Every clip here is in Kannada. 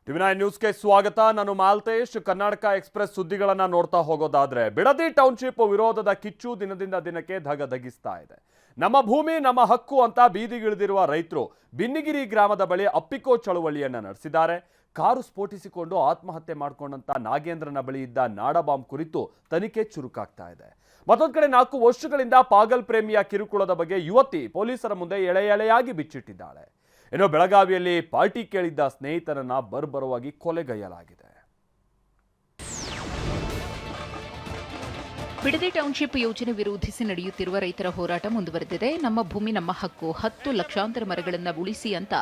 ಟಿವಿ9 ನ್ಯೂಸ್ಗೆ ಸ್ವಾಗತ. ನಾನು ಮಾಲ್ತೇಶ್. ಕರ್ನಾಟಕ ಎಕ್ಸ್‌ಪ್ರೆಸ್ ಸುದ್ದಿಗಳನ್ನ ನೋಡ್ತಾ ಹೋಗೋದಾದ್ರೆ, ಬಿಡದಿ ಟೌನ್ಶಿಪ್ ವಿರೋಧದ ಕಿಚ್ಚು ದಿನದಿಂದ ದಿನಕ್ಕೆ ಧಗಧಗಿಸ್ತಾ ಇದೆ. ನಮ್ಮ ಭೂಮಿ ನಮ್ಮ ಹಕ್ಕು ಅಂತ ಬೀದಿಗಿಳಿದಿರುವ ರೈತರು ಬಿನ್ನಿಗಿರಿ ಗ್ರಾಮದ ಬಳಿ ಅಪ್ಪಿಕೋ ಚಳುವಳಿಯನ್ನ ನಡೆಸಿದ್ದಾರೆ. ಕಾರು ಸ್ಫೋಟಿಸಿಕೊಂಡು ಆತ್ಮಹತ್ಯೆ ಮಾಡಿಕೊಂಡಂತ ನಾಗೇಂದ್ರನ ಬಳಿ ಇದ್ದ ನಾಡಬಾಂಬ್ ಕುರಿತು ತನಿಖೆ ಚುರುಕಾಗ್ತಾ ಇದೆ. ಮತ್ತೊಂದು ಕಡೆ 4 ವರ್ಷಗಳಿಂದ ಪಾಗಲ್ ಪ್ರೇಮಿಯ ಕಿರುಕುಳದ ಬಗ್ಗೆ ಯುವತಿ ಪೊಲೀಸರ ಮುಂದೆ ಎಳೆಯಾಗಿ ಬಿಚ್ಚಿಟ್ಟಿದ್ದಾಳೆ. ಇನ್ನು ಬೆಳಗಾವಿಯಲ್ಲಿ ಪಾರ್ಟಿ ಕೇಳಿದ್ದ ಸ್ನೇಹಿತರನ್ನ ಬರ್ಬರವಾಗಿ ಕೊಲೆಗೈಯಲಾಗಿದೆ. ಬಿಡದಿ ಟೌನ್ಶಿಪ್ ಯೋಜನೆ ವಿರೋಧಿಸಿ ನಡೆಯುತ್ತಿರುವ ರೈತರ ಹೋರಾಟ ಮುಂದುವರೆದಿದೆ. ನಮ್ಮ ಭೂಮಿ ನಮ್ಮ ಹಕ್ಕು, 10 ಲಕ್ಷಾಂತರ ಮರಗಳನ್ನು ಉಳಿಸಿ ಅಂತ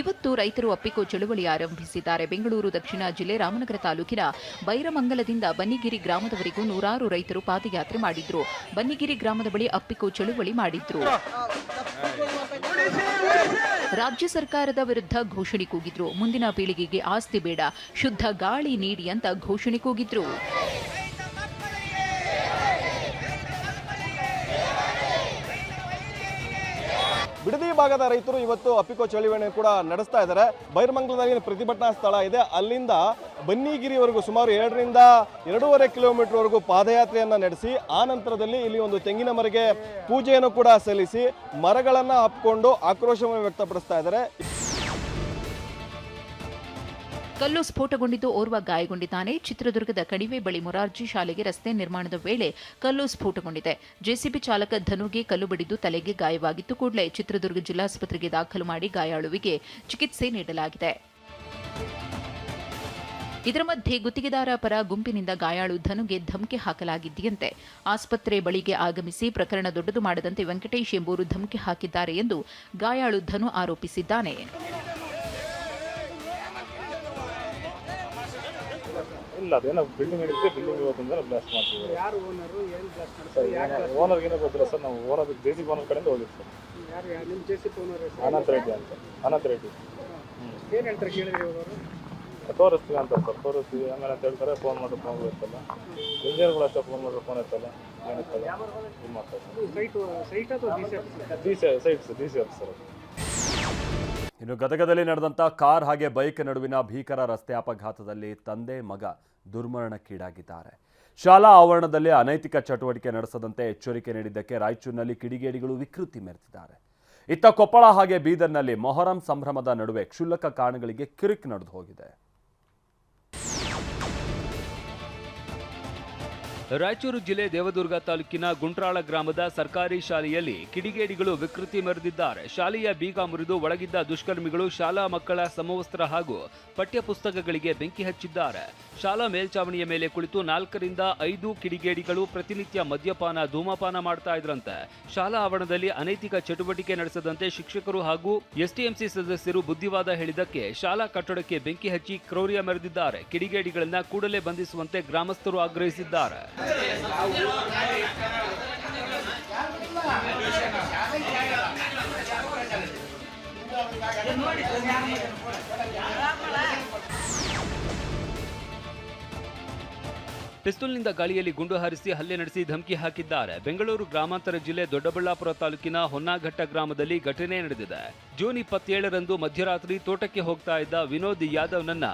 ಇವತ್ತು ರೈತರು ಅಪ್ಪಿಕೋ ಚಳುವಳಿ ಆರಂಭಿಸಿದ್ದಾರೆ. ಬೆಂಗಳೂರು ದಕ್ಷಿಣ ಜಿಲ್ಲೆ ರಾಮನಗರ ತಾಲೂಕಿನ ಬೈರಮಂಗಲದಿಂದ ಬನ್ನಿಗಿರಿ ಗ್ರಾಮದವರೆಗೂ ನೂರಾರು ರೈತರು ಪಾದಯಾತ್ರೆ ಮಾಡಿದ್ರು. ಬನ್ನಿಗಿರಿ ಗ್ರಾಮದ ಬಳಿ ಅಪ್ಪಿಕೋ ಚಳುವಳಿ ಮಾಡಿದ್ರು. ರಾಜ್ಯ ಸರ್ಕಾರದ ವಿರುದ್ಧ ಘೋಷಣೆ ಕೂಗಿದ್ರು. ಮುಂದಿನ ಪೀಳಿಗೆಗೆ ಆಸ್ತಿ ಬೇಡ, ಶುದ್ಧ ಗಾಳಿ ನೀಡಿ ಅಂತ ಘೋಷಣೆ ಕೂಗಿದ್ರು. ಬಿಡದಿ ಭಾಗದ ರೈತರು ಇವತ್ತು ಅಪ್ಪಿಕೋ ಚಳುವಳಿ ಕೂಡ ನಡೆಸ್ತಾ ಇದ್ದಾರೆ. ಬೈರಮಂಗಲದಲ್ಲಿ ಪ್ರತಿಭಟನಾ ಸ್ಥಳ ಇದೆ, ಅಲ್ಲಿಂದ ಬನ್ನಿಗಿರಿವರೆಗೂ ಸುಮಾರು 2 ರಿಂದ 2.5 ಕಿಲೋಮೀಟರ್ವರೆಗೂ ಪಾದಯಾತ್ರೆಯನ್ನು ನಡೆಸಿ ಆ ನಂತರದಲ್ಲಿ ಇಲ್ಲಿ ಒಂದು ತೆಂಗಿನ ಮರಗೆ ಪೂಜೆಯನ್ನು ಕೂಡ ಸಲ್ಲಿಸಿ ಮರಗಳನ್ನು ಹಬ್ಕೊಂಡು ಆಕ್ರೋಶವನ್ನು ವ್ಯಕ್ತಪಡಿಸ್ತಾ ಇದ್ದಾರೆ. ಕಲ್ಲು ಸ್ಫೋಟಗೊಂಡಿದ್ದು ಓರ್ವ ಗಾಯಗೊಂಡಿದ್ದಾನೆ. ಚಿತ್ರದುರ್ಗದ ಕಣಿವೆ ಬಳಿ ಮೊರಾರ್ಜಿ ಶಾಲೆಗೆ ರಸ್ತೆ ನಿರ್ಮಾಣದ ವೇಳೆ ಕಲ್ಲು ಸ್ಫೋಟಗೊಂಡಿದೆ. ಜೆಸಿಬಿ ಚಾಲಕ ಧನುಗೆ ಕಲ್ಲು ಬಡಿದು ತಲೆಗೆ ಗಾಯವಾಗಿತ್ತು. ಕೂಡಲೇ ಚಿತ್ರದುರ್ಗ ಜಿಲ್ಲಾಸ್ಪತ್ರೆಗೆ ದಾಖಲು ಮಾಡಿ ಗಾಯಾಳುವಿಗೆ ಚಿಕಿತ್ಸೆ ನೀಡಲಾಗಿದೆ. ಇದರ ಮಧ್ಯೆ ಗುತ್ತಿಗೆದಾರ ಪರ ಗುಂಪಿನಿಂದ ಗಾಯಾಳು ಧನುಗೆ ಧಮಕಿ ಹಾಕಲಾಗಿದೆಯಂತೆ. ಆಸ್ಪತ್ರೆ ಬಳಿಗೆ ಆಗಮಿಸಿ ಪ್ರಕರಣ ದೊಡ್ಡದು ಮಾಡದಂತೆ ವೆಂಕಟೇಶ್ ಎಂಬುವರು ಧಮಕಿ ಹಾಕಿದ್ದಾರೆ ಎಂದು ಗಾಯಾಳು ಧನು ಆರೋಪಿಸಿದ್ದಾನೆ. ಇಲ್ಲ, ಅದೇನೋ ಬಿಲ್ಡಿಂಗ್ ಹಿಡಿದ್ರೆ ಬಿಲ್ಡಿಂಗ್ ಇವತ್ತಿಂದ ಬ್ಲಾಸ್ಟ್ ಮಾಡ್ತೀವಿ. ಯಾರು ಓನರು, ಏನು ಬ್ಲಾಸ್ಟ್ ಮಾಡ್ತಾರೆ? ಓನರ್ಗೆ ಏನೋ ಗೊತ್ತಿಲ್ಲ ಸರ್, ನಾವು ಓನರ್ ಜೆಸಿಬಿ ಓನರ್ ಕಡೆಯಿಂದ ಹೋಗಿದ್ದು ಸರ್. ಯಾರು ನಿಮ್ಮ ಜೆಸಿಬಿ ಓನರ್? ಅನಂತ ರೆಡ್ಡಿ ಅಂತ. ಅನಂತ ರೆಡ್ಡಿ ಏನು ಹೇಳ್ತಾರೆ ಕೇಳಿದ್ರಿ ಅವರು? ತೋರಿಸ್ತೀವಿ ಅಂತ ಸರ್, ತೋರಿಸ್ತೀವಿ ಆಮೇಲೆ ಅಂತ ಹೇಳ್ತಾರೆ. ಫೋನ್ ಮಾಡಿದ್ರೆ ಫೋನ್ ಇರ್ತಲ್ಲ, ಇಂಜಿನಿಯರ್ಗಳು ಅಷ್ಟೇ ಫೋನ್ ಮಾಡಿದ್ರೆ ಫೋನ್ ಇರ್ತಲ್ಲ, ಏನಿರ್ತಲ್ಲ ಇದು ಮಾಡ್ತಾರೆ. ಸೈಟ್ ಅಥವಾ ಡಿ ಸಿ ಸರ್. ಇನ್ನು ಗದಗದಲ್ಲಿ ನಡೆದಂಥ ಕಾರ್ ಹಾಗೆ ಬೈಕ್ ನಡುವಿನ ಭೀಕರ ರಸ್ತೆ ಅಪಘಾತದಲ್ಲಿ ತಂದೆ ಮಗ ದುರ್ಮರಣಕ್ಕೀಡಾಗಿದ್ದಾರೆ. ಶಾಲಾ ಆವರಣದಲ್ಲಿ ಅನೈತಿಕ ಚಟುವಟಿಕೆ ನಡೆಸದಂತೆ ಎಚ್ಚರಿಕೆ ನೀಡಿದ್ದಕ್ಕೆ ರಾಯಚೂರಿನಲ್ಲಿ ಕಿಡಿಗೇಡಿಗಳು ವಿಕೃತಿ ಮೆರೆದಿದ್ದಾರೆ. ಇತ್ತ ಕೊಪ್ಪಳ ಹಾಗೆ ಬೀದರ್ನಲ್ಲಿ ಮೊಹರಂ ಸಂಭ್ರಮದ ನಡುವೆ ಕ್ಷುಲ್ಲಕ ಕಾರಣಗಳಿಗೆ ಕಿರಿಕ್ ನಡೆದು ಹೋಗಿದೆ. ರಾಯಚೂರು ಜಿಲ್ಲೆ ದೇವದುರ್ಗ ತಾಲೂಕಿನ ಗುಂಟ್ರಾಳ ಗ್ರಾಮದ ಸರ್ಕಾರಿ ಶಾಲೆಯಲ್ಲಿ ಕಿಡಿಗೇಡಿಗಳು ವಿಕೃತಿ ಮೆರೆದಿದ್ದಾರೆ. ಶಾಲೆಯ ಬೀಗ ಮುರಿದು ಒಳಗಿದ್ದ ದುಷ್ಕರ್ಮಿಗಳು ಶಾಲಾ ಮಕ್ಕಳ ಸಮವಸ್ತ್ರ ಹಾಗೂ ಪಠ್ಯಪುಸ್ತಕಗಳಿಗೆ ಬೆಂಕಿ ಹಚ್ಚಿದ್ದಾರೆ. ಶಾಲಾ ಮೇಲ್ಚಾವಣಿಯ ಮೇಲೆ ಕುಳಿತು 4 ರಿಂದ 5 ಕಿಡಿಗೇಡಿಗಳು ಪ್ರತಿನಿತ್ಯ ಮದ್ಯಪಾನ ಧೂಮಪಾನ ಮಾಡ್ತಾ ಇದ್ರಂತೆ. ಶಾಲಾ ಆವರಣದಲ್ಲಿ ಅನೈತಿಕ ಚಟುವಟಿಕೆ ನಡೆಸದಂತೆ ಶಿಕ್ಷಕರು ಹಾಗೂ ಎಸ್ಟಿಎಂಸಿ ಸದಸ್ಯರು ಬುದ್ಧಿವಾದ ಹೇಳಿದ್ದಕ್ಕೆ ಶಾಲಾ ಕಟ್ಟಡಕ್ಕೆ ಬೆಂಕಿ ಹಚ್ಚಿ ಕ್ರೌರ್ಯ ಮೆರೆದಿದ್ದಾರೆ. ಕಿಡಿಗೇಡಿಗಳನ್ನ ಕೂಡಲೇ ಬಂಧಿಸುವಂತೆ ಗ್ರಾಮಸ್ಥರು ಆಗ್ರಹಿಸಿದ್ದಾರೆ. ಪಿಸ್ತೂಲ್ನಿಂದ ಗಾಳಿಯಲ್ಲಿ ಗುಂಡು ಹಾರಿಸಿ ಹಲ್ಲೆ ನಡೆಸಿ ಧಮಕಿ ಹಾಕಿದ್ದಾರೆ. ಬೆಂಗಳೂರು ಗ್ರಾಮಾಂತರ ಜಿಲ್ಲೆ ದೊಡ್ಡಬಳ್ಳಾಪುರ ತಾಲೂಕಿನ ಹೊನ್ನಾಘಟ್ಟ ಗ್ರಾಮದಲ್ಲಿ ಘಟನೆ ನಡೆದಿದೆ. ಜೂನ್ 27ರಂದು ಮಧ್ಯರಾತ್ರಿ ತೋಟಕ್ಕೆ ಹೋಗ್ತಾ ಇದ್ದ ವಿನೋದ್ ಯಾದವ್ನನ್ನ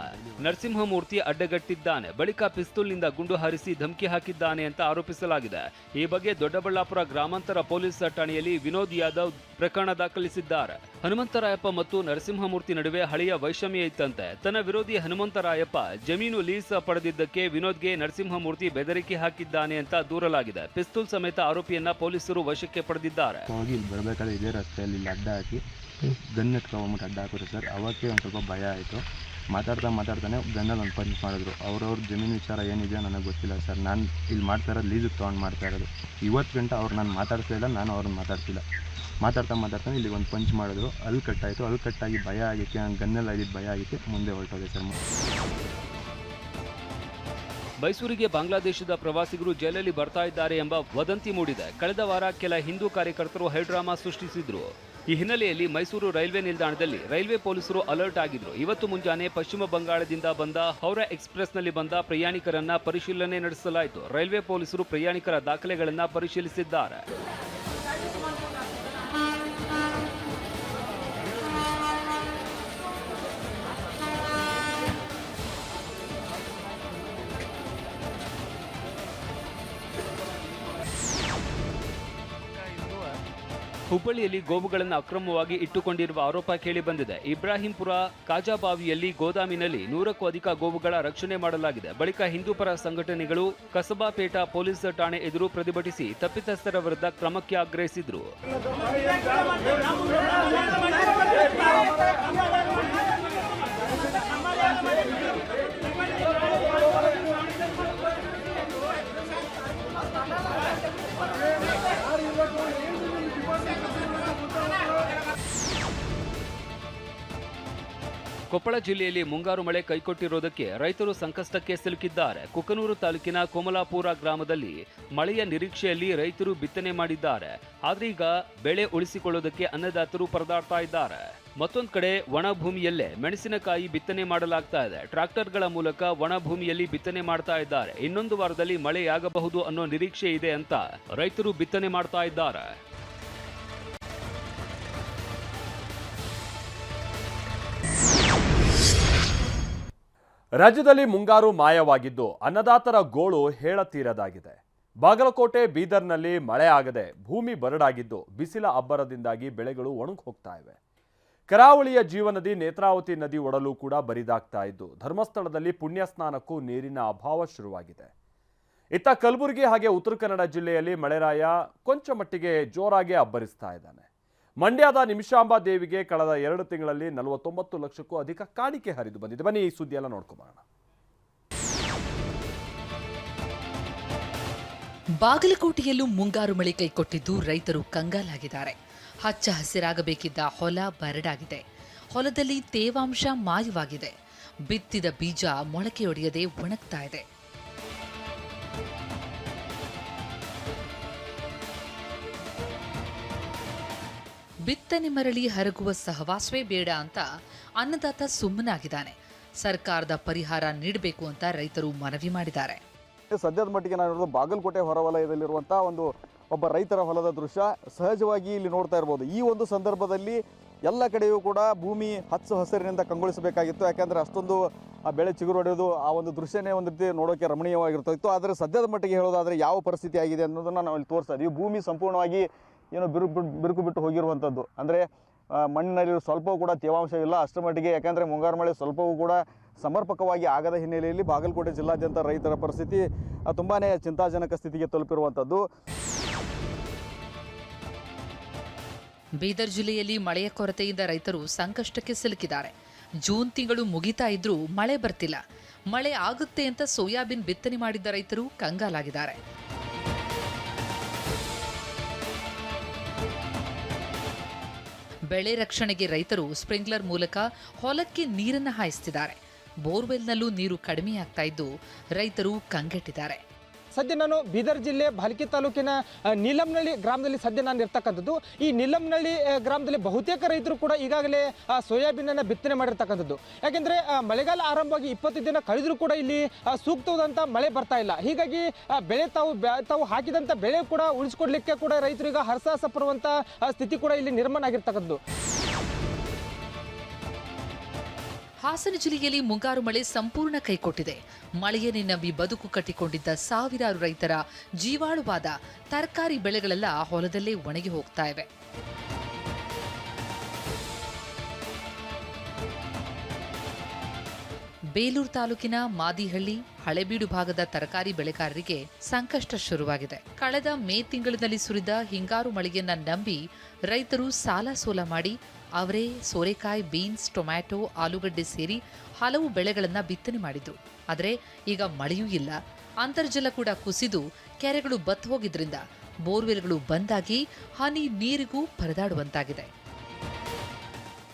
ನರಸಿಂಹಮೂರ್ತಿ ಅಡ್ಡಗಟ್ಟಿದ್ದಾನೆ. ಬಳಿಕ ಪಿಸ್ತೂಲ್ನಿಂದ ಗುಂಡು ಹಾರಿಸಿ ಧಮಕಿ ಹಾಕಿದ್ದಾನೆ ಅಂತ ಆರೋಪಿಸಲಾಗಿದೆ. ಈ ಬಗ್ಗೆ ದೊಡ್ಡಬಳ್ಳಾಪುರ ಗ್ರಾಮಾಂತರ ಪೊಲೀಸ್ ಠಾಣೆಯಲ್ಲಿ ವಿನೋದ್ ಯಾದವ್ ಪ್ರಕರಣ ದಾಖಲಿಸಿದ್ದಾರೆ. ಹನುಮಂತರಾಯಪ್ಪ ಮತ್ತು ನರಸಿಂಹಮೂರ್ತಿ ನಡುವೆ ಹಳೆಯ ವೈಷಮ್ಯ ಇತ್ತಂತೆ. ತನ್ನ ವಿರೋಧಿ ಹನುಮಂತರಾಯಪ್ಪ ಜಮೀನು ಲೀಸ್ ಪಡೆದಿದ್ದಕ್ಕೆ ವಿನೋದ್ಗೆ ನರಸಿಂಹಮೂರ್ತಿ ಬೆದರಿಕೆ ಹಾಕಿದ್ದಾನೆ ಅಂತ ದೂರಲಾಗಿದೆ. ಪಿಸ್ತೂಲ್ ಸಮೇತ ಆರೋಪಿಯನ್ನ ಪೊಲೀಸರು ವಶಕ್ಕೆ ಪಡೆದಿದ್ದಾರೆ. ಹೋಗಿ ಬರಬೇಕಾದ್ರೆ ಇದೇ ರಸ್ತೆಯಲ್ಲಿ ಇಲ್ಲಿ ಅಡ್ಡ ಹಾಕಿ ಗನ್ ಎತ್ಕೊಂಡ್ಬಿಟ್ಟು ಅಡ್ಡ ಹಾಕಿದ್ರು ಸರ್. ಅವತ್ತೇ ಒಂದು ಸ್ವಲ್ಪ ಭಯ ಆಯಿತು. ಮಾತಾಡ್ತಾನೆ ಗನ್ನಲ್ಲಿ ಒಂದು ಪಂಚ್ ಮಾಡಿದ್ರು. ಅವ್ರವ್ರ ಜಮೀನು ವಿಚಾರ ಏನಿದೆಯೋ ನನಗೆ ಗೊತ್ತಿಲ್ಲ ಸರ್. ನಾನು ಇಲ್ಲಿ ಮಾಡ್ತಾ ಇರೋದು ಲೀಸಿಗೆ ತೊಗೊಂಡು ಮಾಡ್ತಾ ಇರೋದು. ಇವತ್ತು ಗಂಟೆ ಅವ್ರು ನಾನು ಮಾತಾಡ್ತಾ ಇಲ್ಲ, ನಾನು ಅವ್ರನ್ನ ಮಾತಾಡ್ತಿಲ್ಲ. ಮಾತಾಡ್ತಾನೆ ಇಲ್ಲಿ ಒಂದು ಪಂಚ್ ಮಾಡಿದ್ರು. ಅಲ್ಲಿ ಕಟ್ಟಾಯಿತು. ಅಲ್ಲಿ ಕಟ್ಟಾಗಿ ಭಯ ಆಗಿತ್ತು. ನಾನು ಗನ್ನೆಲ್ಲ ಆಗಿದ್ದು ಭಯ ಆಗಿತ್ತು. ಮುಂದೆ ಹೊರಟೋದೆ ಸರ್. ಮೈಸೂರಿಗೆ ಬಾಂಗ್ಲಾದೇಶದ ಪ್ರವಾಸಿಗರು ಜೈಲಲ್ಲಿ ಬರ್ತಾ ಇದ್ದಾರೆ ಎಂಬ ವದಂತಿ ಮೂಡಿದೆ. ಕಳೆದ ವಾರ ಕೆಲ ಹಿಂದೂ ಕಾರ್ಯಕರ್ತರು ಹೈಡ್ರಾಮಾ ಸೃಷ್ಟಿಸಿದ್ರು. ಈ ಹಿನ್ನೆಲೆಯಲ್ಲಿ ಮೈಸೂರು ರೈಲ್ವೆ ನಿಲ್ದಾಣದಲ್ಲಿ ರೈಲ್ವೆ ಪೊಲೀಸರು ಅಲರ್ಟ್ ಆಗಿದ್ರು. ಇವತ್ತು ಮುಂಜಾನೆ ಪಶ್ಚಿಮ ಬಂಗಾಳದಿಂದ ಬಂದ ಹೌರಾ ಎಕ್ಸ್‌ಪ್ರೆಸ್ನಲ್ಲಿ ಬಂದ ಪ್ರಯಾಣಿಕರನ್ನ ಪರಿಶೀಲನೆ ನಡೆಸಲಾಯಿತು. ರೈಲ್ವೆ ಪೊಲೀಸರು ಪ್ರಯಾಣಿಕರ ದಾಖಲೆಗಳನ್ನು ಪರಿಶೀಲಿಸಿದ್ದಾರೆ. ಹುಬ್ಬಳ್ಳಿಯಲ್ಲಿ ಗೋವುಗಳನ್ನು ಅಕ್ರಮವಾಗಿ ಇಟ್ಟುಕೊಂಡಿರುವ ಆರೋಪ ಕೇಳಿಬಂದಿದೆ. ಇಬ್ರಾಹಿಂಪುರ ಕಾಜಾಬಾವಿಯಲ್ಲಿ ಗೋದಾಮಿನಲ್ಲಿ 100ಕ್ಕೂ ಅಧಿಕ ಗೋವುಗಳ ರಕ್ಷಣೆ ಮಾಡಲಾಗಿದೆ. ಬಳಿಕ ಹಿಂದೂಪರ ಸಂಘಟನೆಗಳು ಕಸಬಾಪೇಟ ಪೊಲೀಸ್ ಠಾಣೆ ಎದುರು ಪ್ರತಿಭಟಿಸಿ ತಪ್ಪಿತಸ್ಥರ ವಿರುದ್ಧ ಕ್ರಮಕ್ಕೆ ಆಗ್ರಹಿಸಿದ್ರು. ಕೊಪ್ಪಳ ಜಿಲ್ಲೆಯಲ್ಲಿ ಮುಂಗಾರು ಮಳೆ ಕೈಕೊಟ್ಟಿರುವುದಕ್ಕೆ ರೈತರು ಸಂಕಷ್ಟಕ್ಕೆ ಸಿಲುಕಿದ್ದಾರೆ. ಕುಕನೂರು ತಾಲೂಕಿನ ಕೋಮಲಾಪುರ ಗ್ರಾಮದಲ್ಲಿ ಮಳೆಯ ನಿರೀಕ್ಷೆಯಲ್ಲಿ ರೈತರು ಬಿತ್ತನೆ ಮಾಡಿದ್ದಾರೆ. ಆದ್ರೆ ಈಗ ಬೆಳೆ ಉಳಿಸಿಕೊಳ್ಳುವುದಕ್ಕೆ ಅನ್ನದಾತರು ಪರದಾಡ್ತಾ ಇದ್ದಾರೆ. ಮತ್ತೊಂದು ಕಡೆ ಒಣ ಭೂಮಿಯಲ್ಲೇ ಮೆಣಸಿನಕಾಯಿ ಬಿತ್ತನೆ ಮಾಡಲಾಗ್ತಾ ಇದೆ. ಟ್ರಾಕ್ಟರ್ಗಳ ಮೂಲಕ ಒಣ ಭೂಮಿಯಲ್ಲಿ ಬಿತ್ತನೆ ಮಾಡ್ತಾ ಇದ್ದಾರೆ. ಇನ್ನೊಂದು ವಾರದಲ್ಲಿ ಮಳೆಯಾಗಬಹುದು ಅನ್ನೋ ನಿರೀಕ್ಷೆ ಇದೆ ಅಂತ ರೈತರು ಬಿತ್ತನೆ ಮಾಡ್ತಾ ಇದ್ದಾರೆ. ರಾಜ್ಯದಲ್ಲಿ ಮುಂಗಾರು ಮಾಯವಾಗಿದ್ದು ಅನ್ನದಾತರ ಗೋಳು ಹೇಳತೀರದಾಗಿದೆ. ಬಾಗಲಕೋಟೆ ಬೀದರ್ನಲ್ಲಿ ಮಳೆ ಆಗದೆ ಭೂಮಿ ಬರಡಾಗಿದ್ದು ಬಿಸಿಲ ಅಬ್ಬರದಿಂದಾಗಿ ಬೆಳೆಗಳು ಒಣಗಿ ಹೋಗ್ತಾ ಇವೆ. ಕರಾವಳಿಯ ಜೀವನದಿ ನೇತ್ರಾವತಿ ನದಿ ಒಡಲು ಕೂಡ ಬರಿದಾಗ್ತಾ ಇದ್ದು ಧರ್ಮಸ್ಥಳದಲ್ಲಿ ಪುಣ್ಯ ಸ್ನಾನಕ್ಕೂ ನೀರಿನ ಅಭಾವ ಶುರುವಾಗಿದೆ. ಇತ್ತ ಕಲಬುರಗಿ ಹಾಗೆ ಉತ್ತರ ಕನ್ನಡ ಜಿಲ್ಲೆಯಲ್ಲಿ ಮಳೆರಾಯ ಕೊಂಚ ಮಟ್ಟಿಗೆ ಜೋರಾಗಿ ಅಬ್ಬರಿಸ್ತಾ ಇದ್ದಾನೆ. ಮಂಡ್ಯದ ನಿಮಿಷಾಂಬ ದೇವಿಗೆ ಕಳೆದ 2 ತಿಂಗಳಲ್ಲಿ 49 ಲಕ್ಷಕ್ಕೂ ಅಧಿಕ ಕಾಣಿಕೆ ಹರಿದು ಬಂದಿದೆ. ಬನ್ನಿ ಈ ಸುದ್ದಿ ಎಲ್ಲ ನೋಡ್ಕೊಂಬರೋಣ. ಬಾಗಲಕೋಟೆಯಲ್ಲೂ ಮುಂಗಾರು ಮಳೆ ಕೈಕೊಟ್ಟಿದ್ದು ರೈತರು ಕಂಗಾಲಾಗಿದ್ದಾರೆ. ಹಚ್ಚ ಹಸಿರಾಗಬೇಕಿದ್ದ ಹೊಲ ಬರಡಾಗಿದೆ. ಹೊಲದಲ್ಲಿ ತೇವಾಂಶ ಮಾಯವಾಗಿದೆ. ಬಿತ್ತಿದ ಬೀಜ ಮೊಳಕೆಯೊಡೆಯದೆ ಒಣಗ್ತಾ ಇದೆ. ಬಿತ್ತನೆ ಮರಳಿ ಹರಗುವ ಸಹವಾಸವೇ ಬೇಡ ಅಂತ ಅನ್ನದಾತ ಸುಮ್ಮನಾಗಿದ್ದಾನೆ. ಸರ್ಕಾರದ ಪರಿಹಾರ ನೀಡಬೇಕು ಅಂತ ರೈತರು ಮನವಿ ಮಾಡಿದ್ದಾರೆ. ಸದ್ಯದ ಮಟ್ಟಿಗೆ ನಾನು ನೋಡೋದು ಬಾಗಲಕೋಟೆ ಹೊರವಲಯದಲ್ಲಿರುವಂತಹ ಒಬ್ಬ ರೈತರ ಹೊಲದ ದೃಶ್ಯ ಸಹಜವಾಗಿ ಇಲ್ಲಿ ನೋಡ್ತಾ ಇರ್ಬೋದು. ಈ ಒಂದು ಸಂದರ್ಭದಲ್ಲಿ ಎಲ್ಲ ಕಡೆಯೂ ಕೂಡ ಭೂಮಿ ಹಚ್ಚು ಹಸಿರಿನಿಂದ ಕಂಗೊಳಿಸಬೇಕಾಗಿತ್ತು. ಯಾಕಂದರೆ ಅಷ್ಟೊಂದು ಬೆಳೆ ಚಿಗುರು ಹೊಡೆಯೋದು ಆ ಒಂದು ದೃಶ್ಯನೇ ಒಂದು ರೀತಿ ನೋಡೋಕ್ಕೆ ರಮಣೀಯವಾಗಿರ್ತಾಯಿತ್ತು. ಆದರೆ ಸದ್ಯದ ಮಟ್ಟಿಗೆ ಹೇಳೋದಾದರೆ ಯಾವ ಪರಿಸ್ಥಿತಿ ಆಗಿದೆ ಅನ್ನೋದನ್ನು ನಾವು ಇಲ್ಲಿ ತೋರಿಸ್ತಾ ಇದ್ದೀವಿ. ಭೂಮಿ ಸಂಪೂರ್ಣವಾಗಿ ಏನೋ ಬಿರುಕು ಬಿಟ್ಟು ಹೋಗಿರುವಂಥದ್ದು. ಅಂದರೆ ಮಣ್ಣಿನಲ್ಲಿ ಸ್ವಲ್ಪವೂ ಕೂಡ ತೇವಾಂಶವಿಲ್ಲ ಅಷ್ಟರ ಮಟ್ಟಿಗೆ. ಯಾಕಂದರೆ ಮುಂಗಾರು ಮಳೆ ಸ್ವಲ್ಪವೂ ಕೂಡ ಸಮರ್ಪಕವಾಗಿ ಆಗದ ಹಿನ್ನೆಲೆಯಲ್ಲಿ ಬಾಗಲಕೋಟೆ ಜಿಲ್ಲಾದ್ಯಂತ ರೈತರ ಪರಿಸ್ಥಿತಿ ತುಂಬಾ ಚಿಂತಾಜನಕ ಸ್ಥಿತಿಗೆ ತಲುಪಿರುವಂಥದ್ದು. ಬೀದರ್ ಜಿಲ್ಲೆಯಲ್ಲಿ ಮಳೆಯ ಕೊರತೆಯಿಂದ ರೈತರು ಸಂಕಷ್ಟಕ್ಕೆ ಸಿಲುಕಿದ್ದಾರೆ. ಜೂನ್ ತಿಂಗಳು ಮುಗಿತಾ ಇದ್ರೂ ಮಳೆ ಬರ್ತಿಲ್ಲ. ಮಳೆ ಆಗುತ್ತೆ ಅಂತ ಸೋಯಾಬೀನ್ ಬಿತ್ತನೆ ಮಾಡಿದ್ದ ರೈತರು ಕಂಗಾಲಾಗಿದ್ದಾರೆ. ಬೆಳೆ ರಕ್ಷಣೆಗೆ ರೈತರು ಸ್ಪ್ರಿಂಕ್ಲರ್ ಮೂಲಕ ಹೊಲಕ್ಕೆ ನೀರನ್ನು ಹಾಯಿಸುತ್ತಿದ್ದಾರೆ. ಬೋರ್ವೆಲ್ನಲ್ಲೂ ನೀರು ಕಡಿಮೆಯಾಗ್ತಾ ಇದ್ದು ರೈತರು ಕಂಗೆಟ್ಟಿದ್ದಾರೆ. ಸದ್ಯ ನಾನು ಬೀದರ್ ಜಿಲ್ಲೆ ಭಾಲ್ಕಿ ತಾಲೂಕಿನ ನೀಲಂನಳ್ಳಿ ಗ್ರಾಮದಲ್ಲಿ ಸದ್ಯ ನಾನು ಇರ್ತಕ್ಕಂಥದ್ದು. ಈ ನೀಲಂನಳ್ಳಿ ಗ್ರಾಮದಲ್ಲಿ ಬಹುತೇಕ ರೈತರು ಕೂಡ ಈಗಾಗಲೇ ಸೋಯಾಬೀನನ್ನು ಬಿತ್ತನೆ ಮಾಡಿರ್ತಕ್ಕಂಥದ್ದು. ಯಾಕೆಂದರೆ ಮಳೆಗಾಲ ಆರಂಭವಾಗಿ 20 ದಿನ ಕಳೆದರೂ ಕೂಡ ಇಲ್ಲಿ ಸೂಕ್ತವಾದಂಥ ಮಳೆ ಬರ್ತಾ ಇಲ್ಲ. ಹೀಗಾಗಿ ಬೆಳೆ ತಾವು ಹಾಕಿದಂಥ ಬೆಳೆ ಕೂಡ ಉಳಿಸ್ಕೊಡ್ಲಿಕ್ಕೆ ಕೂಡ ರೈತರಿಗೆ ಹರಸಾಹಸ ಪಡುವಂಥ ಸ್ಥಿತಿ ಕೂಡ ಇಲ್ಲಿ ನಿರ್ಮಾಣ ಆಗಿರ್ತಕ್ಕಂಥದ್ದು. ಹಾಸನ ಜಿಲ್ಲೆಯಲ್ಲಿ ಮುಂಗಾರು ಮಳೆ ಸಂಪೂರ್ಣ ಕೈಕೊಟ್ಟಿದೆ. ಮಳೆಯನ್ನೇ ನಂಬಿ ಬದುಕು ಕಟ್ಟಿಕೊಂಡಿದ್ದ ಸಾವಿರಾರು ರೈತರ ಜೀವಾಳುವಾದ ತರಕಾರಿ ಬೆಳೆಗಳೆಲ್ಲ ಹೊಲದಲ್ಲೇ ಒಣಗಿ ಹೋಗ್ತಾ ಇವೆ. ಬೇಲೂರು ತಾಲೂಕಿನ ಮಾದಿಹಳ್ಳಿ, ಹಳೆಬೀಡು ಭಾಗದ ತರಕಾರಿ ಬೆಳೆಗಾರರಿಗೆ ಸಂಕಷ್ಟ ಶುರುವಾಗಿದೆ. ಕಳೆದ ಮೇ ತಿಂಗಳಿನಲ್ಲಿ ಸುರಿದ ಹಿಂಗಾರು ಮಳೆಯನ್ನ ನಂಬಿ ರೈತರು ಸಾಲ ಸೋಲ ಮಾಡಿ ಅವರೇ ಸೋರೆಕಾಯಿ, ಬೀನ್ಸ್, ಟೊಮ್ಯಾಟೊ, ಆಲೂಗಡ್ಡೆ ಸೇರಿ ಹಲವು ಬೆಳೆಗಳನ್ನು ಬಿತ್ತನೆ ಮಾಡಿದ್ರು. ಆದರೆ ಈಗ ಮಳೆಯೂ ಇಲ್ಲ. ಅಂತರ್ಜಲ ಕೂಡ ಕುಸಿದು ಕೆರೆಗಳು ಬತ್ತು ಹೋಗಿದ್ರಿಂದ ಬೋರ್ವೆಲ್ಗಳು ಬಂದಾಗಿ ಹನಿ ನೀರಿಗೂ ಪರದಾಡುವಂತಾಗಿದೆ.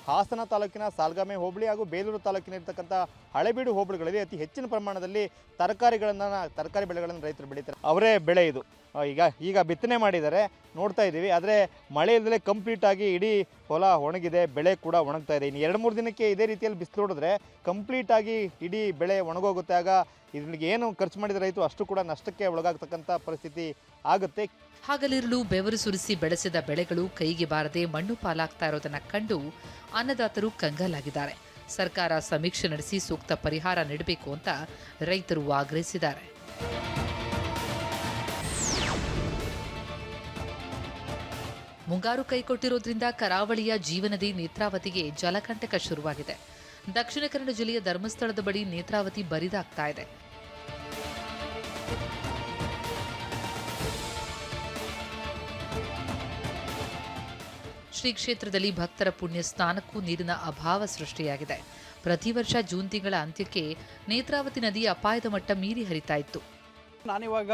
ಹಾಸನ ತಾಲೂಕಿನ ಸಾಲ್ಗಾಮೆ ಹೋಬಳಿ ಹಾಗೂ ಬೇಲೂರು ತಾಲೂಕಿನ ಇರತಕ್ಕಂಥ ಹಳೆಬೀಡು ಹೋಬಳಿಗಳಲ್ಲಿ ಅತಿ ಹೆಚ್ಚಿನ ಪ್ರಮಾಣದಲ್ಲಿ ತರಕಾರಿ ಬೆಳೆಗಳನ್ನು ರೈತರು ಬೆಳೀತಾರೆ. ಅವರೇ ಬೆಳೆ ಇದು. ಈಗ ಬಿತ್ತನೆ ಮಾಡಿದ್ದಾರೆ, ನೋಡ್ತಾ ಇದ್ದೀವಿ. ಆದರೆ ಮಳೆ ಇಲ್ಲದೆ ಕಂಪ್ಲೀಟಾಗಿ ಇಡೀ ಹೊಲ ಒಣಗಿದೆ, ಬೆಳೆ ಕೂಡ ಒಣಗ್ತಾ ಇದೆ. ಇನ್ನು 2-3 ದಿನಕ್ಕೆ ಇದೇ ರೀತಿಯಲ್ಲಿ ಬಿಸಿಲು ಹೊಡೆದ್ರೆ ಕಂಪ್ಲೀಟಾಗಿ ಇಡೀ ಬೆಳೆ ಒಣಗೋಗುತ್ತೆ. ಆಗ ಇದಕ್ಕೆ ಏನು ಖರ್ಚು ಮಾಡಿದ ರೈತರು ಅಷ್ಟು ಕೂಡ ನಷ್ಟಕ್ಕೆ ಒಳಗಾಗ್ತಕ್ಕಂಥ ಪರಿಸ್ಥಿತಿ ಆಗುತ್ತೆ. ಹಾಗಲಿರಲು ಬೆವರು ಸುರಿಸಿ ಬೆಳೆಸಿದ ಬೆಳೆಗಳು ಕೈಗೆ ಬಾರದೆ ಮಣ್ಣು ಪಾಲಾಗ್ತಾ ಇರೋದನ್ನ ಕಂಡು ಅನ್ನದಾತರು ಕಂಗಾಲಾಗಿದ್ದಾರೆ. ಸರ್ಕಾರ ಸಮೀಕ್ಷೆ ನಡೆಸಿ ಸೂಕ್ತ ಪರಿಹಾರ ನೀಡಬೇಕು ಅಂತ ರೈತರು ಆಗ್ರಹಿಸಿದ್ದಾರೆ. ಮುಂಗಾರು ಕೈಕೊಟ್ಟಿರೋದ್ರಿಂದ ಕರಾವಳಿಯ ಜೀವನದಿ ನೇತ್ರಾವತಿಗೆ ಜಲಕಂಟಕ ಶುರುವಾಗಿದೆ. ದಕ್ಷಿಣ ಕನ್ನಡ ಜಿಲ್ಲೆಯ ಧರ್ಮಸ್ಥಳದ ಬಳಿ ನೇತ್ರಾವತಿ ಬರಿದಾಗ್ತಾ ಇದೆ. ಶ್ರೀ ಕ್ಷೇತ್ರದಲ್ಲಿ ಭಕ್ತರ ಪುಣ್ಯ ಸ್ನಾನಕ್ಕೂ ನೀರಿನ ಅಭಾವ ಸೃಷ್ಟಿಯಾಗಿದೆ. ಪ್ರತಿ ವರ್ಷ ಜೂನ್ ತಿಂಗಳ ಅಂತ್ಯಕ್ಕೆ ನೇತ್ರಾವತಿ ನದಿ ಅಪಾಯದ ಮಟ್ಟ ಮೀರಿ ಹರಿತಾ ಇತ್ತು. ನಾನಿವಾಗ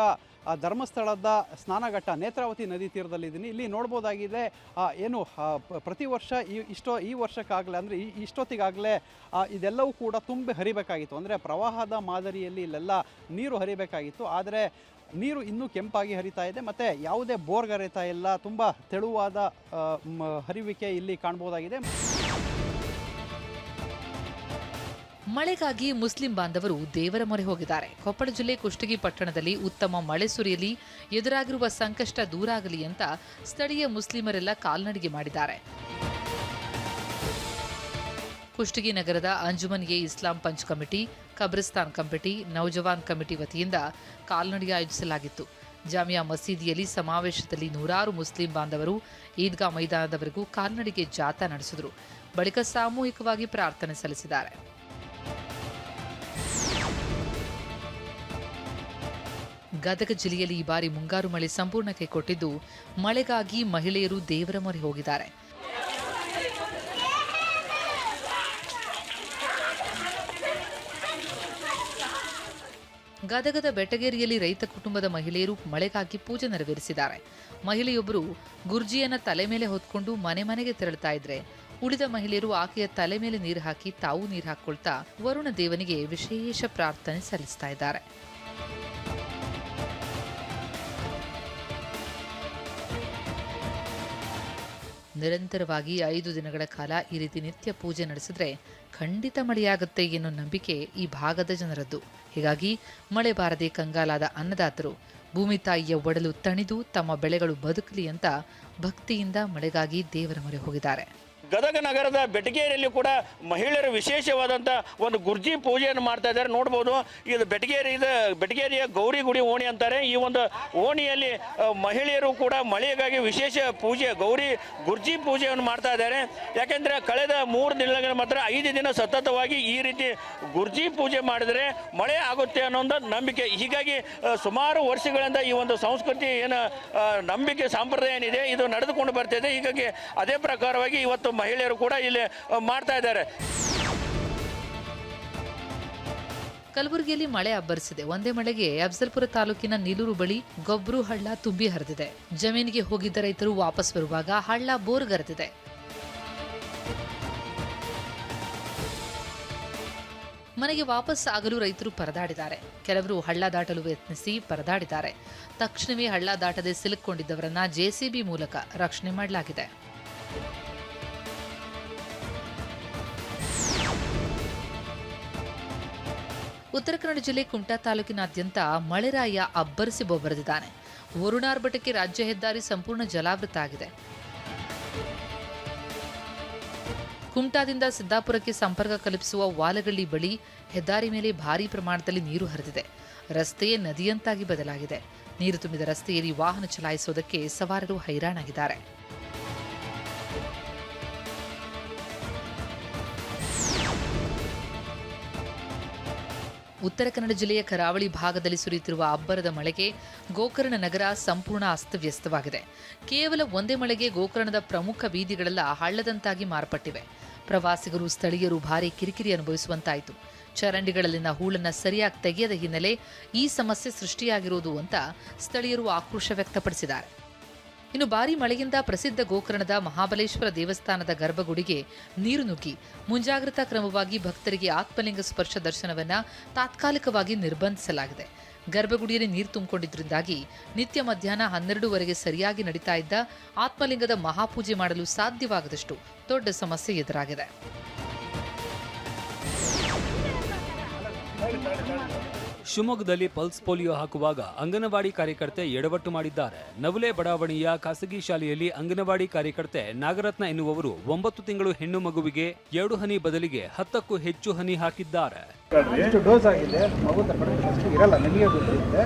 ಧರ್ಮಸ್ಥಳದ ಸ್ನಾನಘಟ್ಟ ನೇತ್ರಾವತಿ ನದಿ ತೀರದಲ್ಲಿದ್ದೀನಿ. ಇಲ್ಲಿ ನೋಡ್ಬೋದಾಗಿದೆ ಪ್ರತಿ ವರ್ಷ ಈ ವರ್ಷಕ್ಕಾಗಲೇ ಅಂದರೆ ಇಷ್ಟೊತ್ತಿಗಾಗಲೇ ಇದೆಲ್ಲವೂ ಕೂಡ ತುಂಬಿ ಹರಿಬೇಕಾಗಿತ್ತು. ಅಂದರೆ ಪ್ರವಾಹದ ಮಾದರಿಯಲ್ಲಿ ಇಲ್ಲೆಲ್ಲ ನೀರು ಹರಿಬೇಕಾಗಿತ್ತು. ಆದರೆ ನೀರು ಇನ್ನೂ ಕೆಂಪಾಗಿ ಹರಿತಾ ಇದೆ ಮತ್ತು ಯಾವುದೇ ಬೋರ್ಗ್ ಹರಿತಾ ಇಲ್ಲ. ತುಂಬ ತೆಳುವಾದ ಹರಿವಿಕೆ ಇಲ್ಲಿ ಕಾಣ್ಬೋದಾಗಿದೆ. ಮಳೆಗಾಗಿ ಮುಸ್ಲಿಂ ಬಾಂಧವರು ದೇವರ ಮೊರೆ ಹೋಗಿದ್ದಾರೆ. ಕೊಪ್ಪಳ ಜಿಲ್ಲೆ ಕುಷ್ಟಗಿ ಪಟ್ಟಣದಲ್ಲಿ ಉತ್ತಮ ಮಳೆ ಸುರಿಯಲಿ, ಎದುರಾಗಿರುವ ಸಂಕಷ್ಟ ದೂರಾಗಲಿ ಅಂತ ಸ್ಥಳೀಯ ಮುಸ್ಲಿಮರೆಲ್ಲ ಕಾಲ್ನಡಿಗೆ ಮಾಡಿದ್ದಾರೆ. ಕುಷ್ಟಗಿ ನಗರದ ಅಂಜುಮನ್ ಎ ಇಸ್ಲಾಂ ಪಂಚ್ ಕಮಿಟಿ, ಕಬ್ರಿಸ್ತಾನ್ ಕಮಿಟಿ, ನೌಜವಾನ್ ಕಮಿಟಿ ವತಿಯಿಂದ ಕಾಲ್ನಡಿಗೆ ಆಯೋಜಿಸಲಾಗಿತ್ತು. ಜಾಮಿಯಾ ಮಸೀದಿಯಲ್ಲಿ ಸಮಾವೇಶದಲ್ಲಿ ನೂರಾರು ಮುಸ್ಲಿಂ ಬಾಂಧವರು ಈದ್ಗಾ ಮೈದಾನದವರೆಗೂ ಕಾಲ್ನಡಿಗೆ ಜಾಥಾ ನಡೆಸಿದರು. ಬಳಿಕ ಸಾಮೂಹಿಕವಾಗಿ ಪ್ರಾರ್ಥನೆ ಸಲ್ಲಿಸಿದ್ದಾರೆ. ಗದಗ ಜಿಲ್ಲೆಯಲ್ಲಿ ಈ ಬಾರಿ ಮುಂಗಾರು ಮಳೆ ಸಂಪೂರ್ಣ ಕೈಕೊಟ್ಟಿದ್ದು, ಮಳೆಗಾಗಿ ಮಹಿಳೆಯರು ದೇವರ ಮೊರೆ ಹೋಗಿದ್ದಾರೆ. ಗದಗದ ಬೆಟಗೇರಿಯಲ್ಲಿ ರೈತ ಕುಟುಂಬದ ಮಹಿಳೆಯರು ಮಳೆಗಾಗಿ ಪೂಜೆ ನೆರವೇರಿಸಿದ್ದಾರೆ. ಮಹಿಳೆಯೊಬ್ಬರು ಗುರ್ಜಿಯನ್ನ ತಲೆ ಮೇಲೆ ಹೊತ್ಕೊಂಡು ಮನೆ ಮನೆಗೆ ತೆರಳುತ್ತಾ ಇದ್ರೆ, ಉಳಿದ ಮಹಿಳೆಯರು ಆಕೆಯ ತಲೆ ಮೇಲೆ ನೀರು ಹಾಕಿ ತಾವು ನೀರು ಹಾಕೊಳ್ತಾ ವರುಣ ದೇವನಿಗೆ ವಿಶೇಷ ಪ್ರಾರ್ಥನೆ ಸಲ್ಲಿಸ್ತಾ ಇದ್ದಾರೆ. ನಿರಂತರವಾಗಿ 5 ದಿನಗಳ ಕಾಲ ಈ ರೀತಿ ನಿತ್ಯ ಪೂಜೆ ನಡೆಸಿದ್ರೆ ಖಂಡಿತ ಮಳೆಯಾಗುತ್ತೆ ಎನ್ನೋ ನಂಬಿಕೆ ಈ ಭಾಗದ ಜನರದ್ದು. ಹೀಗಾಗಿ ಮಳೆ ಬಾರದೆ ಕಂಗಾಲಾದ ಅನ್ನದಾತರು ಭೂಮಿ ತಾಯಿಯ ಒಡಲು ತಣಿದು ತಮ್ಮ ಬೆಳೆಗಳು ಬದುಕಲಿ ಅಂತ ಭಕ್ತಿಯಿಂದ ಮಳೆಗಾಗಿ ದೇವರ ಮೊರೆ ಹೋಗಿದ್ದಾರೆ. ಗದಗ ನಗರದ ಬೆಟಗೇರಿಯಲ್ಲಿ ಕೂಡ ಮಹಿಳೆಯರು ವಿಶೇಷವಾದಂಥ ಒಂದು ಗುರ್ಜಿ ಪೂಜೆಯನ್ನು ಮಾಡ್ತಾ ಇದ್ದಾರೆ. ನೋಡ್ಬೋದು, ಇದು ಬೆಟಗೇರಿಯ ಗೌರಿ ಗುಡಿ ಓಣಿ ಅಂತಾರೆ. ಈ ಒಂದು ಓಣಿಯಲ್ಲಿ ಮಹಿಳೆಯರು ಕೂಡ ಮಳೆಗಾಗಿ ವಿಶೇಷ ಪೂಜೆ ಗುರ್ಜಿ ಪೂಜೆಯನ್ನು ಮಾಡ್ತಾ ಇದ್ದಾರೆ. ಯಾಕೆಂದರೆ ಕಳೆದ 3 ದಿನಗಳ ಮಾತ್ರ 5 ದಿನ ಸತತವಾಗಿ ಈ ರೀತಿ ಗುರ್ಜಿ ಪೂಜೆ ಮಾಡಿದರೆ ಮಳೆ ಆಗುತ್ತೆ ಅನ್ನೋ ಒಂದು ನಂಬಿಕೆ. ಹೀಗಾಗಿ ಸುಮಾರು ವರ್ಷಗಳಿಂದ ಈ ಒಂದು ಸಂಸ್ಕೃತಿ ನಂಬಿಕೆ ಸಂಪ್ರದಾಯ ಏನಿದೆ ಇದು ನಡೆದುಕೊಂಡು ಬರ್ತಿದೆ. ಹೀಗಾಗಿ ಅದೇ ಪ್ರಕಾರವಾಗಿ ಇವತ್ತು ಮಹಿಳೆಯರು ಕೂಡ ಇಲ್ಲಿ ಮಾಡ್ತಾ ಇದ್ದಾರೆ. ಕಲಬುರಗಿಯಲ್ಲಿ ಮಳೆ ಅಬ್ಬರಿಸಿದೆ. ಒಂದೇ ಮಳೆಗೆ ಅಫ್ಜಲ್ಪುರ ತಾಲೂಕಿನ ನೀಲೂರು ಬಳಿ ಗೊಬ್ರು ಹಳ್ಳ ತುಂಬಿ ಹರಿದಿದೆ. ಜಮೀನಿಗೆ ಹೋಗಿದ್ದ ರೈತರು ವಾಪಸ್ ಬರುವಾಗ ಹಳ್ಳ ಬೋರ್ಗರೆದಿದೆ. ಮನೆಗೆ ವಾಪಸ್ ಆಗಲು ರೈತರು ಪರದಾಡಿದ್ದಾರೆ. ಕೆಲವರು ಹಳ್ಳ ದಾಟಲು ಯತ್ನಿಸಿ ಪರದಾಡಿದ್ದಾರೆ. ತಕ್ಷಣವೇ ಹಳ್ಳ ದಾಟದೆ ಸಿಲುಕೊಂಡಿದ್ದವರನ್ನ ಜೆಸಿಬಿ ಮೂಲಕ ರಕ್ಷಣೆ ಮಾಡಲಾಗಿದೆ. ಉತ್ತರ ಕನ್ನಡ ಜಿಲ್ಲೆ ಕುಮಟಾ ತಾಲೂಕಿನಾದ್ಯಂತ ಮಳೆರಾಯ ಅಬ್ಬರಿಸಿ ಬೊಬ್ಬರಿದಿದ್ದಾನೆ. ವರುಣಾರ್ಭಟಕ್ಕೆ ರಾಜ್ಯ ಹೆದ್ದಾರಿ ಸಂಪೂರ್ಣ ಜಲಾವೃತ ಆಗಿದೆ. ಕುಮಟಾದಿಂದ ಸಿದ್ದಾಪುರಕ್ಕೆ ಸಂಪರ್ಕ ಕಲ್ಪಿಸುವ ವಾಲಗಳ್ಳಿ ಬಳಿ ಹೆದ್ದಾರಿ ಮೇಲೆ ಭಾರೀ ಪ್ರಮಾಣದಲ್ಲಿ ನೀರು ಹರಿದಿದೆ. ರಸ್ತೆಯೇ ನದಿಯಂತಾಗಿ ಬದಲಾಗಿದೆ. ನೀರು ತುಂಬಿದ ರಸ್ತೆಯಲ್ಲಿ ವಾಹನ ಚಲಾಯಿಸುವುದಕ್ಕೆ ಸವಾರರು ಹೈರಾಣಾಗಿದ್ದಾರೆ. ಉತ್ತರ ಕನ್ನಡ ಜಿಲ್ಲೆಯ ಕರಾವಳಿ ಭಾಗದಲ್ಲಿ ಸುರಿಯುತ್ತಿರುವ ಅಬ್ಬರದ ಮಳೆಗೆ ಗೋಕರ್ಣ ನಗರ ಸಂಪೂರ್ಣ ಅಸ್ತವ್ಯಸ್ತವಾಗಿದೆ. ಕೇವಲ ಒಂದೇ ಮಳೆಗೆ ಗೋಕರ್ಣದ ಪ್ರಮುಖ ಬೀದಿಗಳೆಲ್ಲ ಹಳ್ಳದಂತಾಗಿ ಮಾರ್ಪಟ್ಟಿವೆ. ಪ್ರವಾಸಿಗರು ಸ್ಥಳೀಯರು ಭಾರೀ ಕಿರಿಕಿರಿ ಅನುಭವಿಸುವಂತಾಯಿತು. ಚರಂಡಿಗಳಲ್ಲಿನ ಹೂಳನ್ನು ಸರಿಯಾಗಿ ತೆಗೆಯದ ಹಿನ್ನೆಲೆ ಈ ಸಮಸ್ಯೆ ಸೃಷ್ಟಿಯಾಗಿರುವುದು ಅಂತ ಸ್ಥಳೀಯರು ಆಕ್ರೋಶ ವ್ಯಕ್ತಪಡಿಸಿದ್ದಾರೆ. ಇನ್ನು ಭಾರೀ ಮಳೆಯಿಂದ ಪ್ರಸಿದ್ಧ ಗೋಕರ್ಣದ ಮಹಾಬಲೇಶ್ವರ ದೇವಸ್ಥಾನದ ಗರ್ಭಗುಡಿಗೆ ನೀರು ನುಗ್ಗಿ ಮುಂಜಾಗ್ರತಾ ಕ್ರಮವಾಗಿ ಭಕ್ತರಿಗೆ ಆತ್ಮಲಿಂಗ ಸ್ಪರ್ಶ ದರ್ಶನವನ್ನು ತಾತ್ಕಾಲಿಕವಾಗಿ ನಿರ್ಬಂಧಿಸಲಾಗಿದೆ. ಗರ್ಭಗುಡಿಯಲ್ಲಿ ನೀರು ತುಂಬಿಕೊಂಡಿದ್ದರಿಂದಾಗಿ ನಿತ್ಯ ಮಧ್ಯಾಹ್ನ 12ವರೆಗೆ ಸರಿಯಾಗಿ ನಡೀತಾ ಇದ್ದ ಆತ್ಮಲಿಂಗದ ಮಹಾಪೂಜೆ ಮಾಡಲು ಸಾಧ್ಯವಾಗದಷ್ಟು ದೊಡ್ಡ ಸಮಸ್ಯೆ ಎದುರಾಗಿದೆ. ಶಿವಮೊಗ್ಗದಲ್ಲಿ ಪಲ್ಸ್ ಪೋಲಿಯೋ ಹಾಕುವಾಗ ಅಂಗನವಾಡಿ ಕಾರ್ಯಕರ್ತೆ ಎಡವಟ್ಟು ಮಾಡಿದ್ದಾರೆ. ನವಲೆ ಬಡಾವಣೆಯ ಖಾಸಗಿ ಶಾಲೆಯಲ್ಲಿ ಅಂಗನವಾಡಿ ಕಾರ್ಯಕರ್ತೆ ನಾಗರತ್ನ ಎನ್ನುವವರು 9 ತಿಂಗಳು ಹೆಣ್ಣು ಮಗುವಿಗೆ 2 ಹನಿ ಬದಲಿಗೆ 10ಕ್ಕೂ ಹೆಚ್ಚು ಹನಿ ಹಾಕಿದ್ದಾರೆ. ಡೋಸ್ ಆಗಿದೆ ಮಗು ಇರಲ್ಲ, ನನಗೆ ಗೊತ್ತಿರುತ್ತೆ.